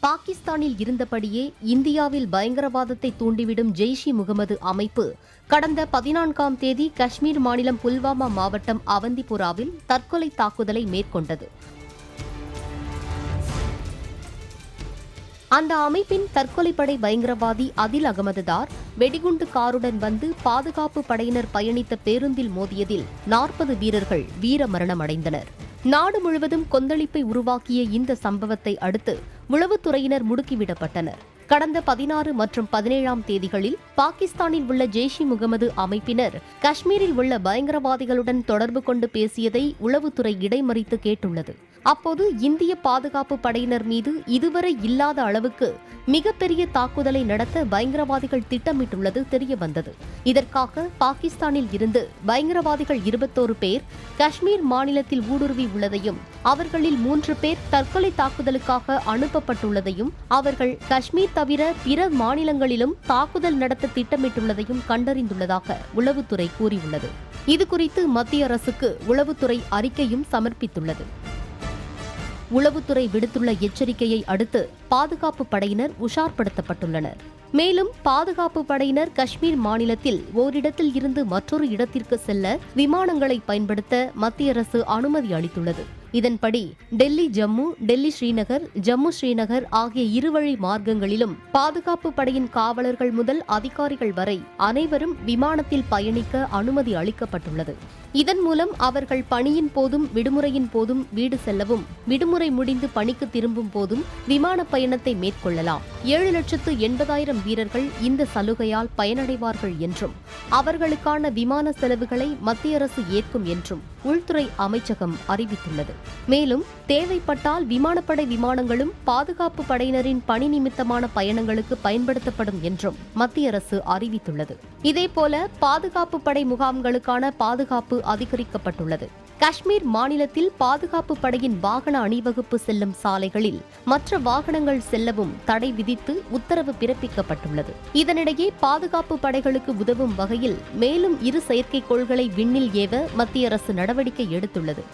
பாகிஸ்தானில் இருந்தபடியே இந்தியாவில் பயங்கரவாதத்தை தூண்டிவிடும் ஜெய்ஷ் இ முகமது அமைப்பு கடந்த 14ஆம் தேதி காஷ்மீர் மாநிலம் புல்வாமா மாவட்டம் அவந்திபுராவில் தற்கொலை தாக்குதலை மேற்கொண்டது. அந்த அமைப்பின் தற்கொலைப்படை பயங்கரவாதி அதில் அகமதுதார் வெடிகுண்டு காருடன் வந்து பாதுகாப்பு படையினர் பயணித்த பேருந்தில் மோதியதில் 40 வீரர்கள் வீரமரணம் அடைந்தனர். நாடு முழுவதும் கொந்தளிப்பை உருவாக்கிய இந்த சம்பவத்தை அடுத்து உளவுத்துறையினர் முடுக்கிவிடப்பட்டனர். கடந்த 16 மற்றும் 17ஆம் தேதிகளில் பாகிஸ்தானில் உள்ள ஜெய்ஷ் இ முகமது அமைப்பினர் காஷ்மீரில் உள்ள பயங்கரவாதிகளுடன் தொடர்பு கொண்டு பேசியதை உளவுத்துறை இடைமறித்து கேட்டுள்ளது. அப்போது இந்திய பாதுகாப்பு படையினர் மீது இதுவரை இல்லாத அளவுக்கு மிகப்பெரிய தாக்குதலை நடத்த பயங்கரவாதிகள் திட்டமிட்டுள்ளது தெரியவந்தது. இதற்காக பாகிஸ்தானில் இருந்து பயங்கரவாதிகள் 21 பேர் காஷ்மீர் மாநிலத்தில் ஊடுருவி உள்ளதையும் அவர்களில் 3 பேர் தற்கொலை தாக்குதலுக்காக அனுப்பப்பட்டுள்ளதையும் அவர்கள் காஷ்மீர் தவிர பிற மாநிலங்களிலும் தாக்குதல் நடத்த திட்டமிட்டுள்ளதையும் கண்டறிந்துள்ளதாக உளவுத்துறை கூறியுள்ளது. இதுகுறித்து மத்திய அரசுக்கு உளவுத்துறை அறிக்கையும் சமர்ப்பித்துள்ளது. உளவுத்துறை விடுத்துள்ள எச்சரிக்கையை அடுத்து பாதுகாப்பு படையினர் உஷார்படுத்தப்பட்டுள்ளனர். மேலும் பாதுகாப்பு படையினர் காஷ்மீர் மாநிலத்தில் ஓரிடத்தில் இருந்து மற்றொரு இடத்திற்கு செல்ல விமானங்களை பயன்படுத்த மத்திய அரசு அனுமதி அளித்துள்ளது. இதன்படி டெல்லி ஜம்மு, டெல்லி ஸ்ரீநகர், ஜம்மு ஸ்ரீநகர் ஆகிய இருவழி மார்க்கங்களிலும் பாதுகாப்பு படையின் காவலர்கள் முதல் அதிகாரிகள் வரை அனைவரும் விமானத்தில் பயணிக்க அனுமதி அளிக்கப்பட்டுள்ளது. இதன் மூலம் அவர்கள் பணியின் போதும் விடுமுறையின் போதும் வீடு செல்லவும், விடுமுறை முடிந்து பணிக்கு திரும்பும் போதும் விமான பயணத்தை மேற்கொள்ளலாம். 7,80,000 வீரர்கள் இந்த சலுகையால் பயனடைவார்கள் என்றும் அவர்களுக்கான விமான செலவுகளை மத்திய அரசு ஏற்கும் என்றும் உள்துறை அமைச்சகம் அறிவித்துள்ளது. மேலும் தேவைப்பட்டால் விமானப்படை விமானங்களும் பாதுகாப்பு படையினரின் பணி நிமித்தமான பயணங்களுக்கு பயன்படுத்தப்படும் என்றும் மத்திய அரசு அறிவித்துள்ளது. இதேபோல பாதுகாப்பு படை முகாம்களுக்கான பாதுகாப்பு அதிகரிக்கப்பட்டுள்ளது. காஷ்மீர் மாநிலத்தில் பாதுகாப்பு படையின் வாகன அணிவகுப்பு செல்லும் சாலைகளில் மற்ற வாகனங்கள் செல்லவும் தடை விதித்து உத்தரவு பிறப்பிக்கப்பட்டுள்ளது. இதனிடையே பாதுகாப்பு படைகளுக்கு உதவும் வகையில் மேலும் 2 செயற்கைக்கோள்களை விண்ணில் ஏவ மத்திய அரசு நடவடிக்கை எடுத்துள்ளது.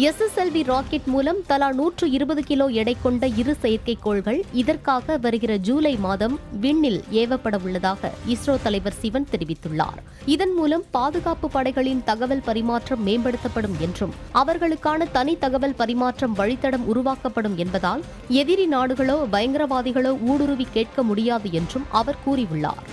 SSLV ராக்கெட் மூலம் தலா 120 கிலோ எடை கொண்ட 2 செயற்கைக்கோள்கள் இதற்காக வருகிற ஜூலை மாதம் விண்ணில் ஏவப்பட உள்ளதாக இஸ்ரோ தலைவர் சிவன் தெரிவித்துள்ளார். இதன் மூலம் பாதுகாப்பு படைகளின் தகவல் பரிமாற்றம் மேம்படுத்தப்படும் என்றும் அவர்களுக்கான தனி தகவல் பரிமாற்றம் வழித்தடம் உருவாக்கப்படும் என்பதால் எதிரி நாடுகளோ பயங்கரவாதிகளோ ஊடுருவி கேட்க முடியாது என்றும் அவர் கூறியுள்ளார்.